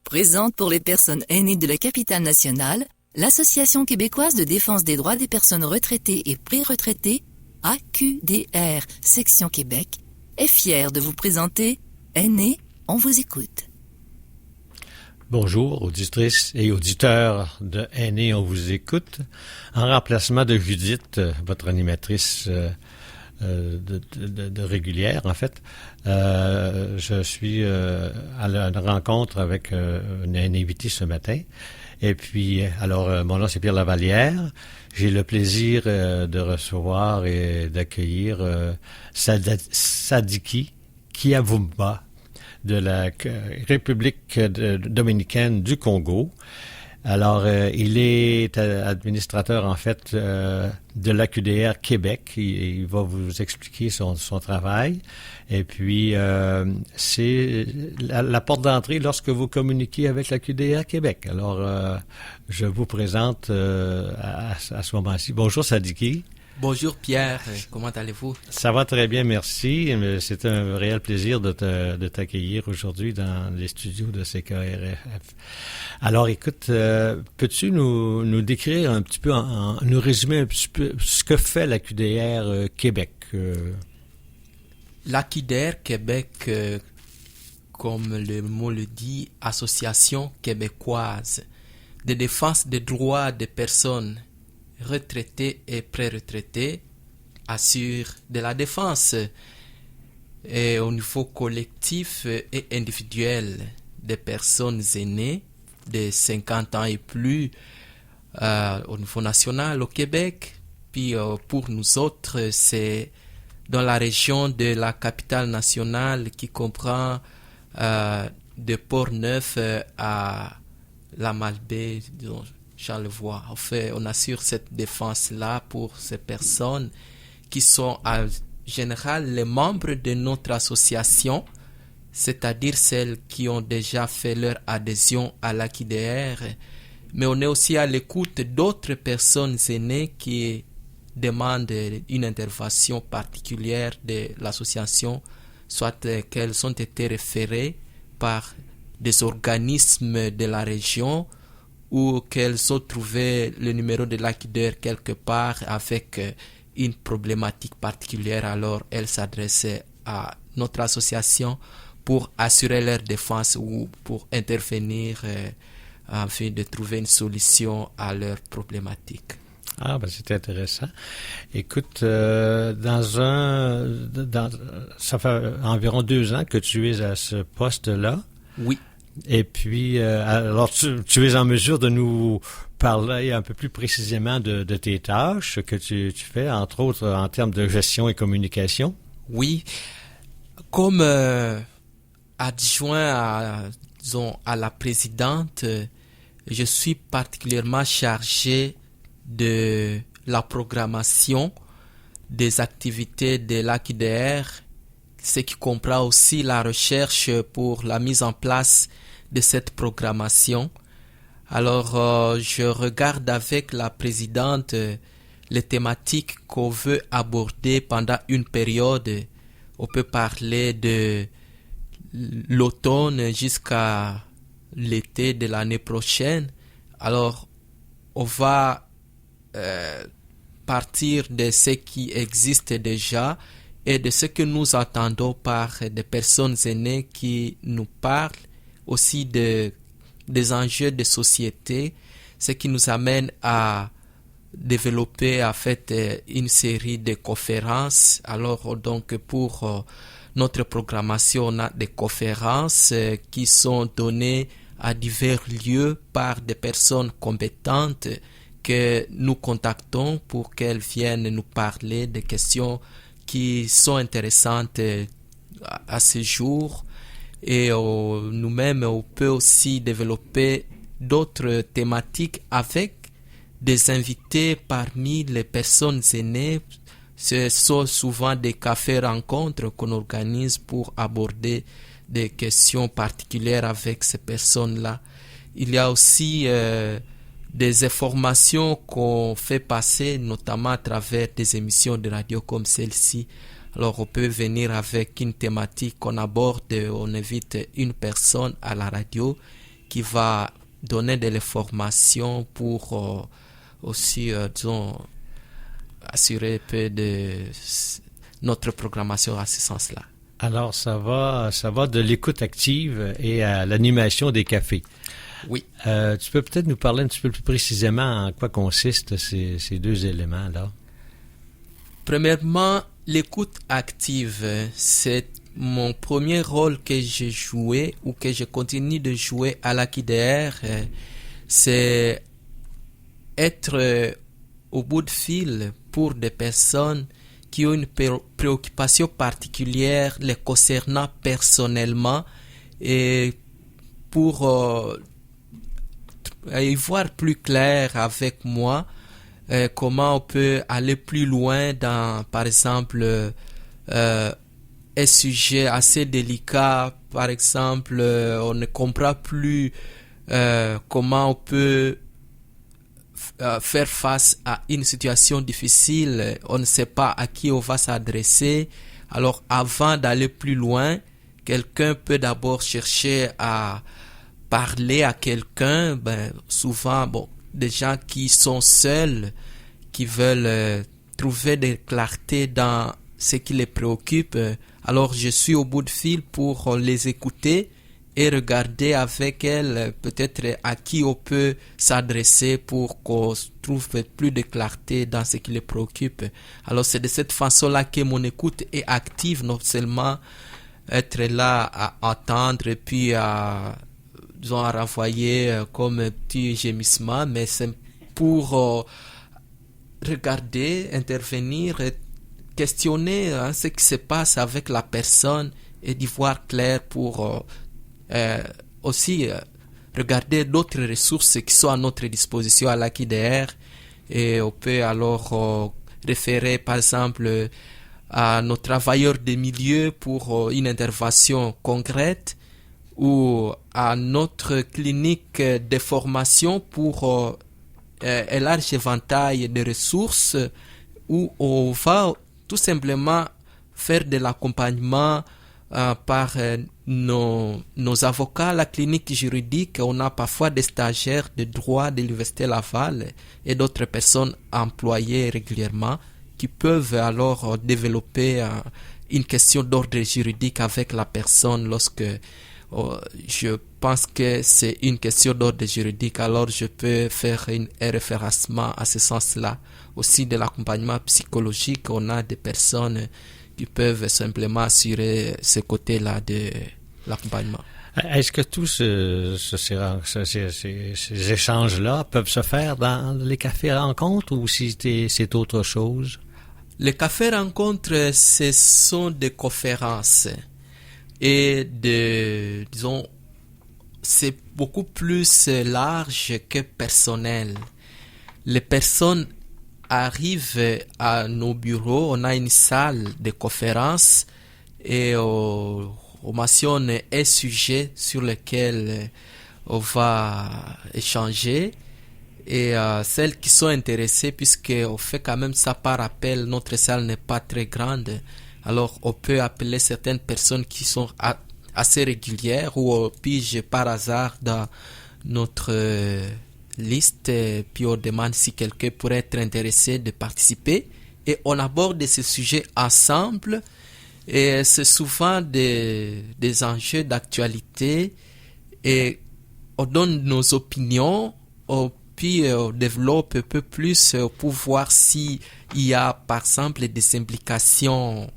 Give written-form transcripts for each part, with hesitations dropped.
présente pour les personnes aînées de la capitale nationale, l'Association québécoise de défense des droits des personnes retraitées et pré-retraitées, AQDR, section Québec, est fière de vous présenter Aînés, on vous écoute. Bonjour, auditrices et auditeurs de Aînés, on vous écoute. En remplacement de Judith, votre animatrice de régulière, en fait, je suis à la rencontre avec un invité ce matin. Et puis, alors, mon nom c'est Pierre Lavallière. J'ai le plaisir de recevoir et d'accueillir Sadiki Kyaboumba de la République dominicaine du Congo. Alors, il est administrateur, en fait, de l'AQDR Québec. Il va vous expliquer son travail. Et puis, c'est la porte d'entrée lorsque vous communiquez avec l'AQDR Québec. Alors, je vous présente à ce moment-ci. Bonjour, Sadiki. Bonjour Pierre, comment allez-vous? Ça va très bien, merci. C'est un réel plaisir de t'accueillir aujourd'hui dans les studios de CKRF. Alors écoute, peux-tu nous décrire un petit peu, nous résumer un petit peu ce que fait l'AQDR Québec? L'AQDR Québec, comme le mot le dit, Association québécoise de défense des droits des personnes retraités et pré-retraités, assure de la défense et au niveau collectif et individuel des personnes aînées de 50 ans et plus au niveau national au Québec. Puis pour nous autres, c'est dans la région de la capitale nationale qui comprend de Port-Neuf à la Malbaie, disons, Charlevoix. En fait, on assure cette défense-là pour ces personnes qui sont en général les membres de notre association, c'est-à-dire celles qui ont déjà fait leur adhésion à l'AQDR. Mais on est aussi à l'écoute d'autres personnes aînées qui demandent une intervention particulière de l'association, soit qu'elles ont été référées par des organismes de la région ou qu'elles ont trouvé le numéro de l'AQDR quelque part avec une problématique particulière, alors elles s'adressaient à notre association pour assurer leur défense ou pour intervenir afin de trouver une solution à leur problématique. Ah, ben c'est intéressant. Écoute, ça fait environ 2 ans que tu es à ce poste-là. Oui. Et puis, alors, tu es en mesure de nous parler un peu plus précisément de tes tâches que tu fais, entre autres en termes de gestion et communication? Oui. Comme adjoint à la présidente, je suis particulièrement chargé de la programmation des activités de l'AQDR, ce qui comprend aussi la recherche pour la mise en place de cette programmation. Alors, je regarde avec la présidente les thématiques qu'on veut aborder pendant une période. On peut parler de l'automne jusqu'à l'été de l'année prochaine. Alors, on va partir de ce qui existe déjà et de ce que nous attendons par des personnes aînées qui nous parlent aussi des enjeux de société, ce qui nous amène à développer en fait une série de conférences. Alors donc pour notre programmation, on a des conférences qui sont données à divers lieux par des personnes compétentes que nous contactons pour qu'elles viennent nous parler des questions qui sont intéressantes à ce jour. Et nous-mêmes, on peut aussi développer d'autres thématiques avec des invités parmi les personnes aînées. Ce sont souvent des cafés-rencontres qu'on organise pour aborder des questions particulières avec ces personnes-là. Il y a aussi des informations qu'on fait passer, notamment à travers des émissions de radio comme celle-ci. Alors, on peut venir avec une thématique qu'on aborde, on invite une personne à la radio qui va donner de l'information pour aussi, disons, assurer un peu de notre programmation à ce sens-là. Alors, ça va de l'écoute active et à l'animation des cafés. Oui. Tu peux peut-être nous parler un petit peu plus précisément en quoi consistent ces deux éléments-là? Premièrement, l'écoute active, c'est mon premier rôle que j'ai joué ou que je continue de jouer à l'AQDR. C'est être au bout de fil pour des personnes qui ont une préoccupation particulière les concernant personnellement et pour y voir plus clair avec moi comment on peut aller plus loin dans, par exemple, un sujet assez délicat. Par exemple, on ne comprend plus comment on peut faire face à une situation difficile. On ne sait pas à qui on va s'adresser. Alors, avant d'aller plus loin, quelqu'un peut d'abord chercher à parler à quelqu'un. Souvent, des gens qui sont seuls, qui veulent trouver de clarté dans ce qui les préoccupe. Alors, je suis au bout de fil pour les écouter et regarder avec elles peut-être à qui on peut s'adresser pour qu'on trouve plus de clarté dans ce qui les préoccupe. Alors, c'est de cette façon-là que mon écoute est active, non seulement être là à entendre et puis à renvoyer comme un petit gémissement, mais c'est pour regarder, intervenir, questionner ce qui se passe avec la personne et d'y voir clair pour aussi regarder d'autres ressources qui sont à notre disposition à l'AQDR, et on peut alors référer par exemple à nos travailleurs des milieux pour une intervention concrète, ou à notre clinique de formation pour un large éventail de ressources où on va tout simplement faire de l'accompagnement par nos avocats à la clinique juridique. On a parfois des stagiaires de droit de l'Université Laval et d'autres personnes employées régulièrement qui peuvent alors développer une question d'ordre juridique avec la personne lorsque je pense que c'est une question d'ordre juridique. Alors je peux faire un référencement à ce sens-là. Aussi de l'accompagnement psychologique, on a des personnes qui peuvent simplement assurer ce côté-là de l'accompagnement. Est-ce que tous ces échanges-là peuvent se faire dans les cafés-rencontres ou si c'est autre chose? Les cafés-rencontres, ce sont des conférences et disons, c'est beaucoup plus large que personnel. Les personnes arrivent à nos bureaux, on a une salle de conférence et on mentionne un sujet sur lequel on va échanger, et celles qui sont intéressées, puisqu'on fait quand même ça par appel, notre salle n'est pas très grande, alors on peut appeler certaines personnes qui sont assez régulières ou on pige par hasard dans notre liste, puis on demande si quelqu'un pourrait être intéressé de participer et on aborde ces sujets ensemble, et c'est souvent des enjeux d'actualité et on donne nos opinions, puis on développe un peu plus pour voir s'il y a par exemple des implications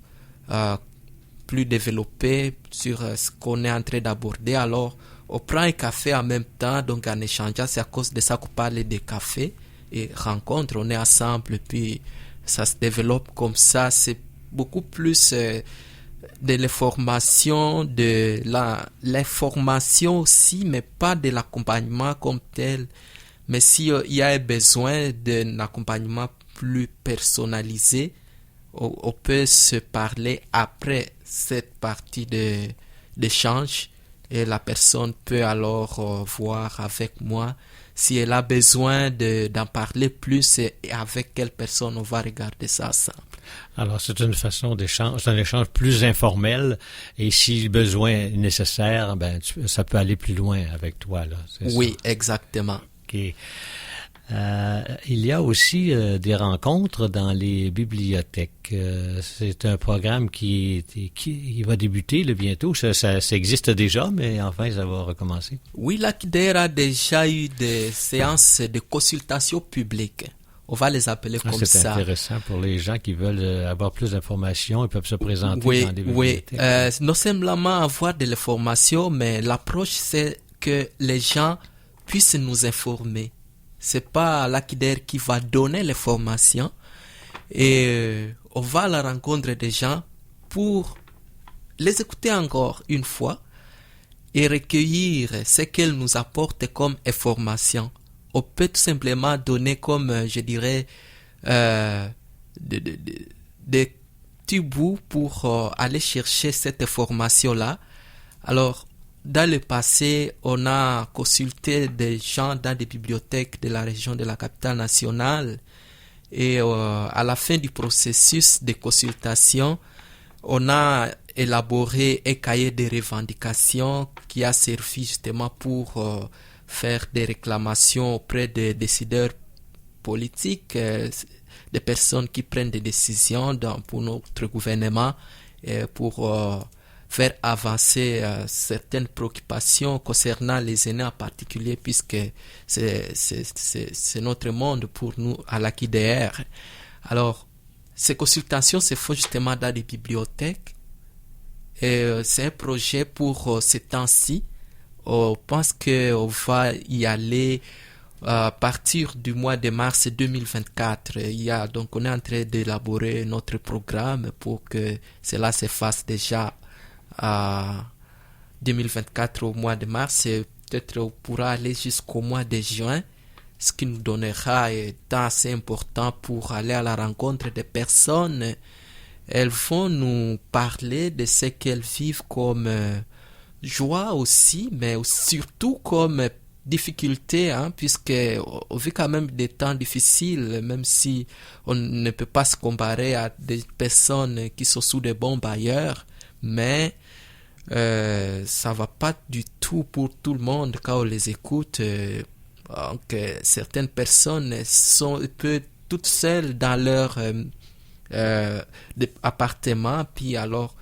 plus développées sur ce qu'on est en train d'aborder. Alors on prend un café en même temps, donc en échangeant, c'est à cause de ça qu'on parle des cafés et rencontres, on est ensemble, puis ça se développe comme ça. C'est beaucoup plus de l'information, de l'information aussi, mais pas de l'accompagnement comme tel. Mais s'il y a un besoin d'un accompagnement plus personnalisé, on peut se parler après cette partie d'échange. et la personne peut alors voir avec moi si elle a besoin d'en parler plus et avec quelle personne on va regarder ça ensemble. Alors, c'est une façon d'échange, c'est un échange plus informel et si le besoin est nécessaire, ça peut aller plus loin avec toi, là. Oui, ça? Exactement. OK. Il y a aussi des rencontres dans les bibliothèques. C'est un programme qui va débuter là, bientôt. Ça existe déjà, mais enfin, ça va recommencer. Oui, l'AQDR a déjà eu des séances de consultation publique. On va les appeler comme ça. C'est intéressant pour les gens qui veulent avoir plus d'informations. Ils peuvent se présenter dans des bibliothèques. Oui, non seulement avoir de l'information, mais l'approche, c'est que les gens puissent nous informer. C'est pas l'AQDR qui va donner les formations et on va à la rencontre des gens pour les écouter encore une fois et recueillir ce qu'elles nous apportent comme information. On peut tout simplement donner comme, je dirais, des petits bouts pour aller chercher cette information-là. Alors, dans le passé, on a consulté des gens dans des bibliothèques de la région de la capitale nationale et à la fin du processus de consultation, on a élaboré un cahier de revendications qui a servi justement pour faire des réclamations auprès des décideurs politiques, des personnes qui prennent des décisions pour notre gouvernement et pour faire avancer certaines préoccupations concernant les aînés en particulier, puisque c'est notre monde pour nous à l'AQDR. Alors, ces consultations se font justement dans des bibliothèques et c'est un projet pour ces temps-ci. On pense qu'on va y aller à partir du mois de mars 2024. Donc, on est en train d'élaborer notre programme pour que cela se fasse déjà à 2024 au mois de mars et peut-être on pourra aller jusqu'au mois de juin, ce qui nous donnera un temps assez important pour aller à la rencontre des personnes. Elles vont nous parler de ce qu'elles vivent comme joie aussi, mais surtout comme difficulté, puisque on vit quand même des temps difficiles, même si on ne peut pas se comparer à des personnes qui sont sous des bombes ailleurs, mais ça va pas du tout pour tout le monde quand on les écoute. Donc, certaines personnes sont toutes seules dans leur appartement, puis alors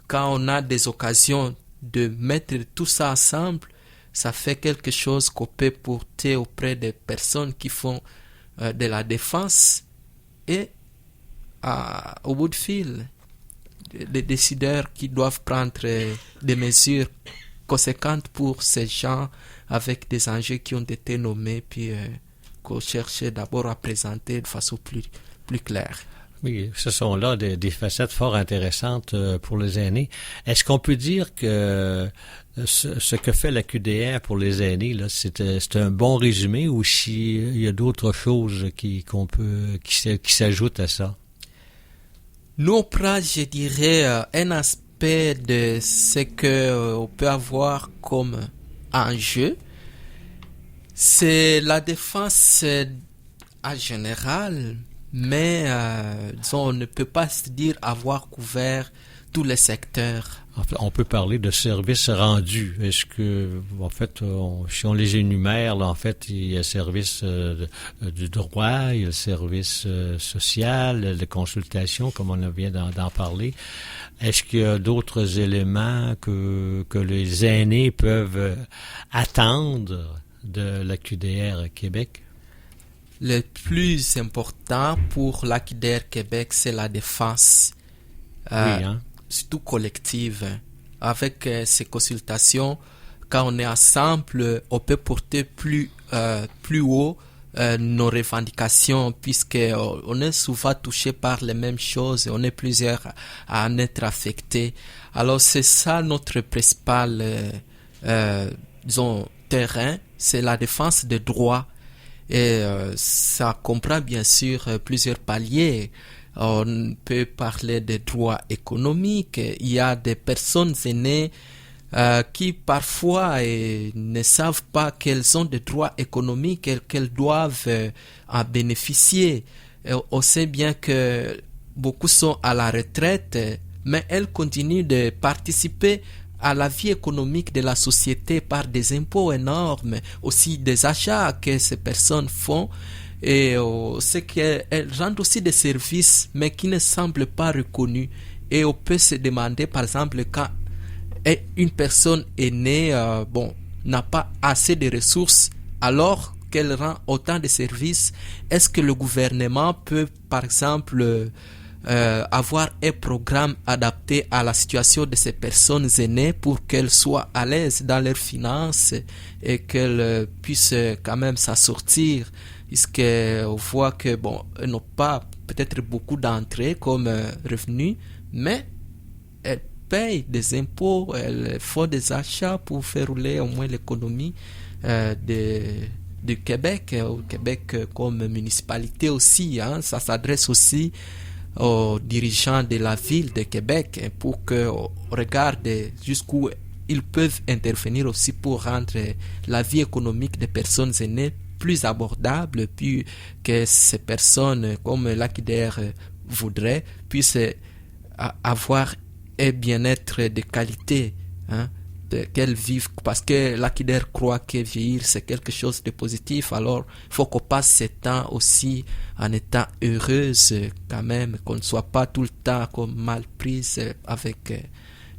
quand on a des occasions de mettre tout ça ensemble, ça fait quelque chose qu'on peut porter auprès des personnes qui font de la défense et au bout de fil, des décideurs qui doivent prendre des mesures conséquentes pour ces gens avec des enjeux qui ont été nommés, puis qu'on cherche d'abord à présenter de façon plus claire. Oui, ce sont là des facettes fort intéressantes pour les aînés. Est-ce qu'on peut dire que ce que fait la QDR pour les aînés, là, c'est un bon résumé ou s'il y a d'autres choses qui s'ajoutent à ça? Nous, on prend, je dirais, un aspect de ce qu'on peut avoir comme enjeu. C'est la défense en général, mais disons, on ne peut pas se dire avoir couvert tous les secteurs. On peut parler de services rendus. Est-ce que, en fait, si on les énumère, là, en fait, il y a le service du droit, il y a le service social, de consultation, comme on vient d'en parler. Est-ce qu'il y a d'autres éléments que les aînés peuvent attendre de l'AQDR Québec? Le plus important pour l'AQDR Québec, c'est la défense. Surtout collective. Avec ces consultations, quand on est ensemble, on peut porter plus haut nos revendications, puisque on est souvent touché par les mêmes choses, on est plusieurs à en être affectés. Alors c'est ça notre principal terrain, c'est la défense des droits. Et ça comprend bien sûr plusieurs paliers. On peut parler des droits économiques. Il y a des personnes aînées qui parfois ne savent pas quels ont des droits économiques et qu'elles doivent en bénéficier. On sait bien que beaucoup sont à la retraite, mais elles continuent de participer à la vie économique de la société par des impôts énormes, aussi des achats que ces personnes font, et c'est qu'elles rendent aussi des services, mais qui ne semblent pas reconnus. Et on peut se demander, par exemple, quand une personne est née, n'a pas assez de ressources, alors qu'elle rend autant de services, est-ce que le gouvernement peut, par exemple, avoir un programme adapté à la situation de ces personnes aînées pour qu'elles soient à l'aise dans leurs finances et qu'elles puissent quand même s'en sortir, puisqu'on voit que elles n'ont pas peut-être beaucoup d'entrées comme revenus, mais elles payent des impôts, elles font des achats pour faire rouler au moins l'économie du Québec, au Québec comme municipalité aussi, ça s'adresse aussi aux dirigeants de la ville de Québec pour qu'on regarde jusqu'où ils peuvent intervenir aussi pour rendre la vie économique des personnes aînées plus abordable, puis que ces personnes comme l'AQDR voudraient puissent avoir un bien-être de qualité, qu'elles vivent, parce que l'AQDR croit que vieillir c'est quelque chose de positif. Alors il faut qu'on passe ce temps aussi en étant heureuse quand même, qu'on ne soit pas tout le temps comme mal prise avec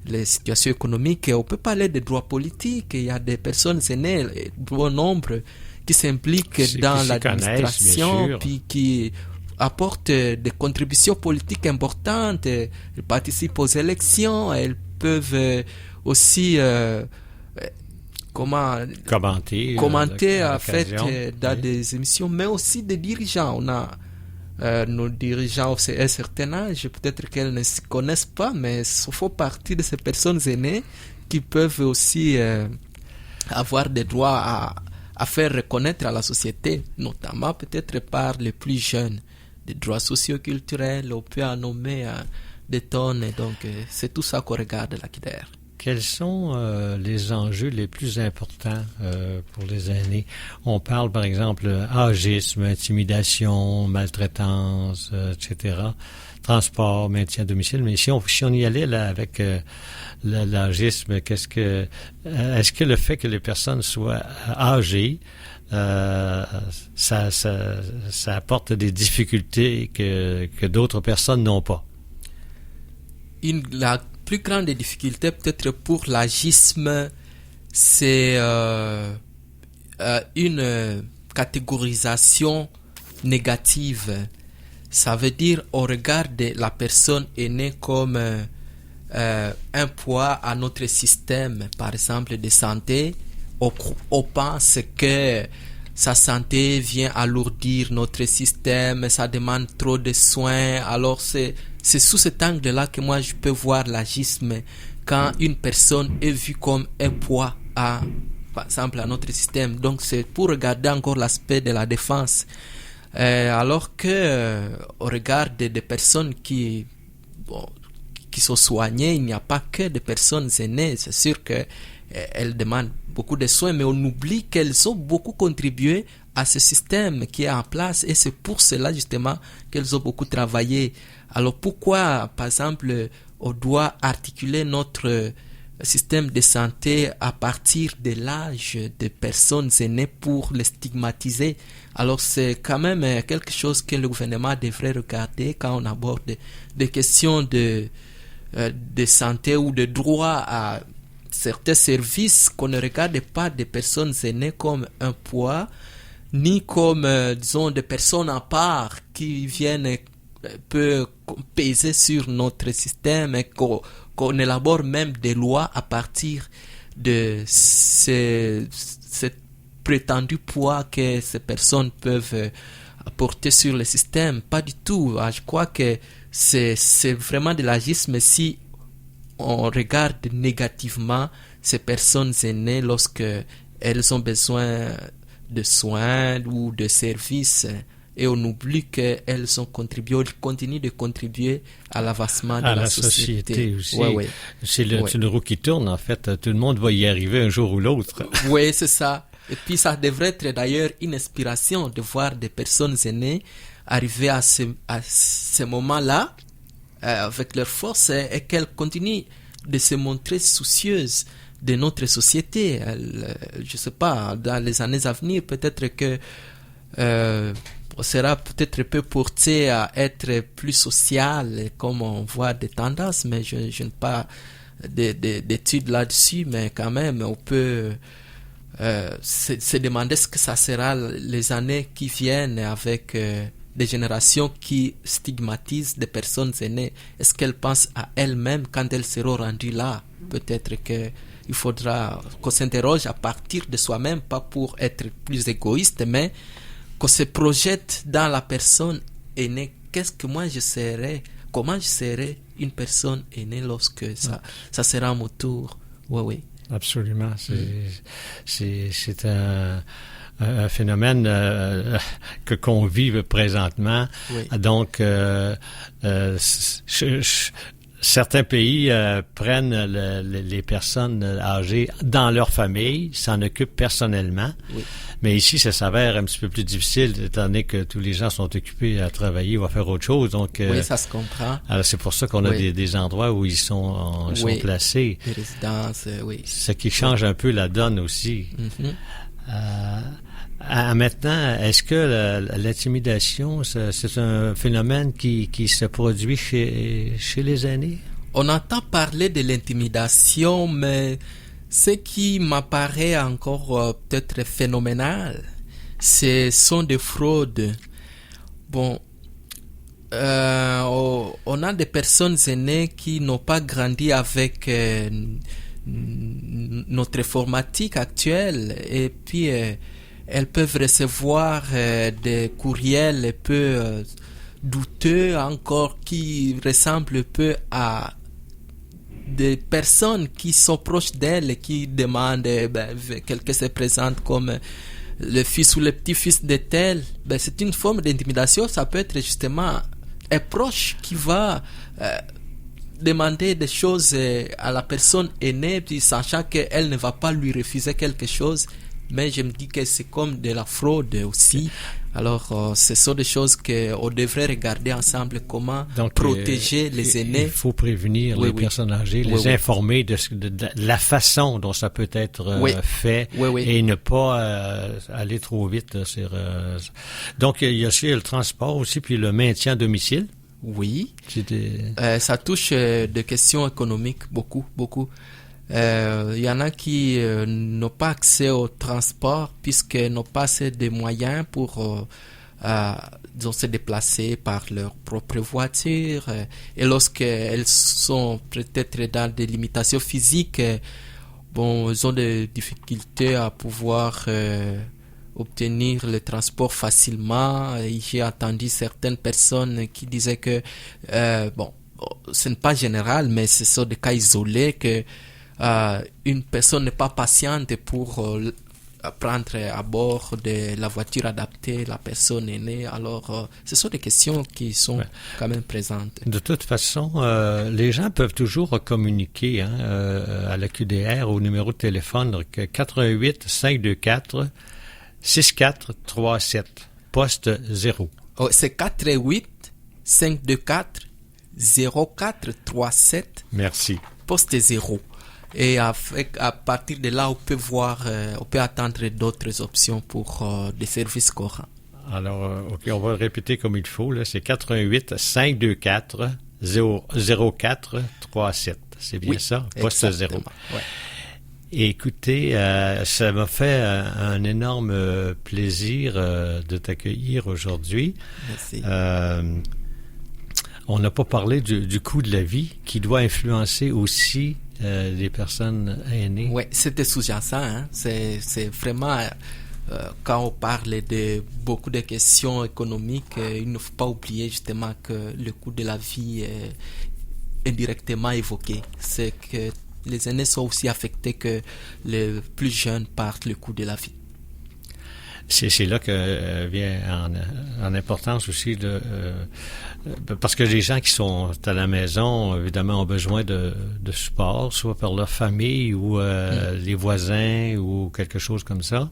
les situations économiques. On peut parler des droits politiques, il y a des personnes aînées, bon nombre, qui s'impliquent dans l'administration, puis qui apportent des contributions politiques importantes, elles participent aux élections, elles peuvent aussi commenter en fait dans des émissions, mais aussi des dirigeants. On a nos dirigeants à un certain âge, peut-être qu'elles ne se connaissent pas, mais il faut partie de ces personnes aînées qui peuvent aussi avoir des droits à faire reconnaître à la société, notamment peut-être par les plus jeunes, des droits socio-culturels, on peut en nommer des tonnes, et donc c'est tout ça qu'on regarde à l'AQDR. Quels sont les enjeux les plus importants pour les aînés? On parle, par exemple, âgisme, intimidation, maltraitance, etc., transport, maintien à domicile. Mais si on y allait là avec l'agisme, est-ce que le fait que les personnes soient âgées, ça apporte des difficultés que d'autres personnes n'ont pas? La plus grande difficulté peut-être pour l'agisme, c'est une catégorisation négative. Ça veut dire on regarde la personne aînée comme un poids à notre système, par exemple de santé. On pense que sa santé vient alourdir notre système, ça demande trop de soins. Alors c'est sous cet angle-là que moi je peux voir l'agisme, quand une personne est vue comme un poids par exemple à notre système. Donc c'est pour regarder encore l'aspect de la défense. Alors que on regarde des personnes qui sont soignées, il n'y a pas que des personnes aînées. C'est sûr que elles demandent beaucoup de soins, mais on oublie qu'elles ont beaucoup contribué à ce système qui est en place, et c'est pour cela justement qu'elles ont beaucoup travaillé. Alors pourquoi, par exemple, on doit articuler notre système de santé à partir de l'âge des personnes aînées pour les stigmatiser? Alors c'est quand même quelque chose que le gouvernement devrait regarder quand on aborde des questions de santé ou de droit à certains services, qu'on ne regarde pas des personnes aînées comme un poids, ni comme, disons, des personnes à part qui viennent peut peser sur notre système, et qu'on élabore même des lois à partir de ce prétendu poids que ces personnes peuvent apporter sur le système. Pas du tout. Je crois que c'est vraiment de l'agisme si on regarde négativement ces personnes aînées lorsque elles ont besoin de soins ou de services, et on oublie qu'elles ont contribué, elles continuent de contribuer à l'avancement de la société aussi. Ouais. C'est une roue qui tourne, en fait. Tout le monde va y arriver un jour ou l'autre. Oui, c'est ça. Et puis ça devrait être d'ailleurs une inspiration de voir des personnes aînées arriver à ce moment-là avec leur force et qu'elles continuent de se montrer soucieuses de notre société. Je sais pas, dans les années à venir, peut-être que on sera peut-être peu porté à être plus social, comme on voit des tendances, mais je n'ai pas d'études là-dessus, mais quand même, on peut se demander ce que ça sera les années qui viennent avec des générations qui stigmatisent des personnes aînées. Est-ce qu'elles pensent à elles-mêmes quand elles seront rendues là? Peut-être qu'il faudra qu'on s'interroge à partir de soi-même, pas pour être plus égoïste, mais qu'on se projette dans la personne aînée. Qu'est-ce que moi je serais? Comment je serais une personne aînée lorsque ça sera mon tour? Oui. Absolument. C'est un phénomène qu'on vit présentement. Oui. Donc, certains pays prennent les personnes âgées dans leur famille, s'en occupent personnellement. Oui. Mais ici, ça s'avère un petit peu plus difficile, étant donné que tous les gens sont occupés à travailler ou à faire autre chose. Donc, oui, ça se comprend. Alors, c'est pour ça qu'on a des endroits où ils sont placés. Des résidences, oui. Ce qui change un peu la donne aussi. Maintenant, est-ce que l'intimidation, c'est un phénomène qui se produit chez les aînés? On entend parler de l'intimidation, mais ce qui m'apparaît encore peut-être phénoménal, ce sont des fraudes. Bon, on a des personnes aînées qui n'ont pas grandi avec notre informatique actuelle, et puis elles peuvent recevoir des courriels un peu douteux encore, qui ressemblent un peu à des personnes qui sont proches d'elles et qui demandent quelqu'un se présente comme le fils ou le petit-fils de tel. C'est une forme d'intimidation. Ça peut être justement un proche qui va demander des choses à la personne aînée, puis sachant qu'elle ne va pas lui refuser quelque chose. Mais je me dis que c'est comme de la fraude aussi. Alors, ce sont des choses qu'on devrait regarder ensemble, comment protéger les aînés. Il faut prévenir les personnes âgées, les informer de la façon dont ça peut être fait et ne pas aller trop vite. Donc, il y a aussi le transport aussi, puis le maintien à domicile. Oui, ça touche des questions économiques, beaucoup. Il y en a qui n'ont pas accès au transport puisqu'ils n'ont pas assez de moyens pour se déplacer par leur propre voiture. Et lorsqu'elles sont peut-être dans des limitations physiques, ils ont des difficultés à pouvoir obtenir le transport facilement. Et j'ai entendu certaines personnes qui disaient que, ce n'est pas général, mais ce sont des cas isolés que une personne n'est pas patiente pour prendre à bord de la voiture adaptée, la personne aînée. Alors, ce sont des questions qui sont quand même présentes. De toute façon, les gens peuvent toujours communiquer à la QDR au numéro de téléphone 88 524 6437, poste 0. C'est 88 524 0437. Merci. Poste 0. Et à partir de là, on peut attendre d'autres options pour des services courants. Alors, on va le répéter comme il faut. Là. C'est 88 524 0437. C'est bien ça? Poste 0. Ouais. Écoutez, ça m'a fait un énorme plaisir de t'accueillir aujourd'hui. Merci. On n'a pas parlé du coût de la vie qui doit influencer aussi les personnes aînées. Oui, c'était sous-jacent. C'est vraiment, quand on parle de beaucoup de questions économiques, il ne faut pas oublier justement que le coût de la vie est indirectement évoqué. C'est que les aînés sont aussi affectés que les plus jeunes par le coût de la vie. C'est là que vient en importance aussi parce que les gens qui sont à la maison, évidemment, ont besoin de support, soit par leur famille ou les voisins ou quelque chose comme ça.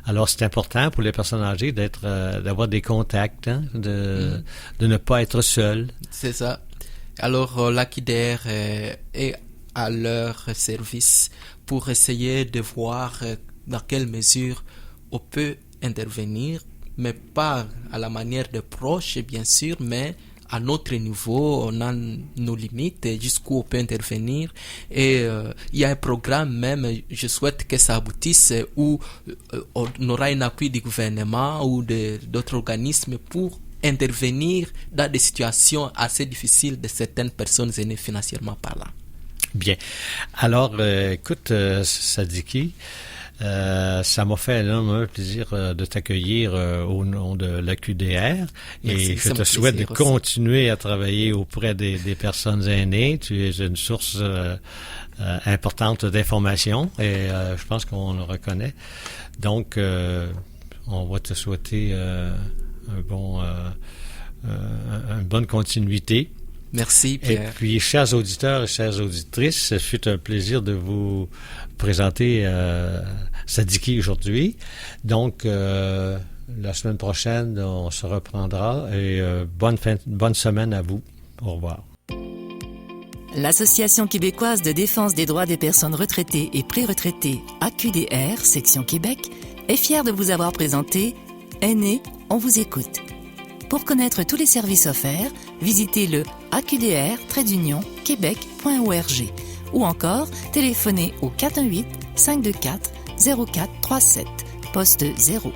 Alors, c'est important pour les personnes âgées d'avoir des contacts, hein, de ne pas être seul. C'est ça. Alors, l'AQDR est à leur service pour essayer de voir dans quelle mesure on peut intervenir, mais pas à la manière de proches, bien sûr, mais à notre niveau, on a nos limites jusqu'où on peut intervenir. Et il y a un programme même, je souhaite que ça aboutisse, où on aura un appui du gouvernement ou d'autres organismes pour intervenir dans des situations assez difficiles de certaines personnes aînées financièrement parlant. Bien. Alors, écoute, Sadiki, ça m'a fait énormément plaisir de t'accueillir au nom de l'AQDR. Merci, et je te souhaite de continuer à travailler auprès des personnes aînées. Tu es une source importante d'informations et je pense qu'on le reconnaît. Donc, on va te souhaiter une bonne continuité. Merci, Pierre. Et puis, chers auditeurs et chères auditrices, ce fut un plaisir de vous présenter Sadiki aujourd'hui. Donc, la semaine prochaine, on se reprendra et bonne semaine à vous. Au revoir. L'Association québécoise de défense des droits des personnes retraitées et pré-retraitées, AQDR, section Québec, est fière de vous avoir présenté Aînés, on vous écoute. Pour connaître tous les services offerts, visitez le aqdr-québec.org ou encore téléphonez au 418-524-0437, poste 0.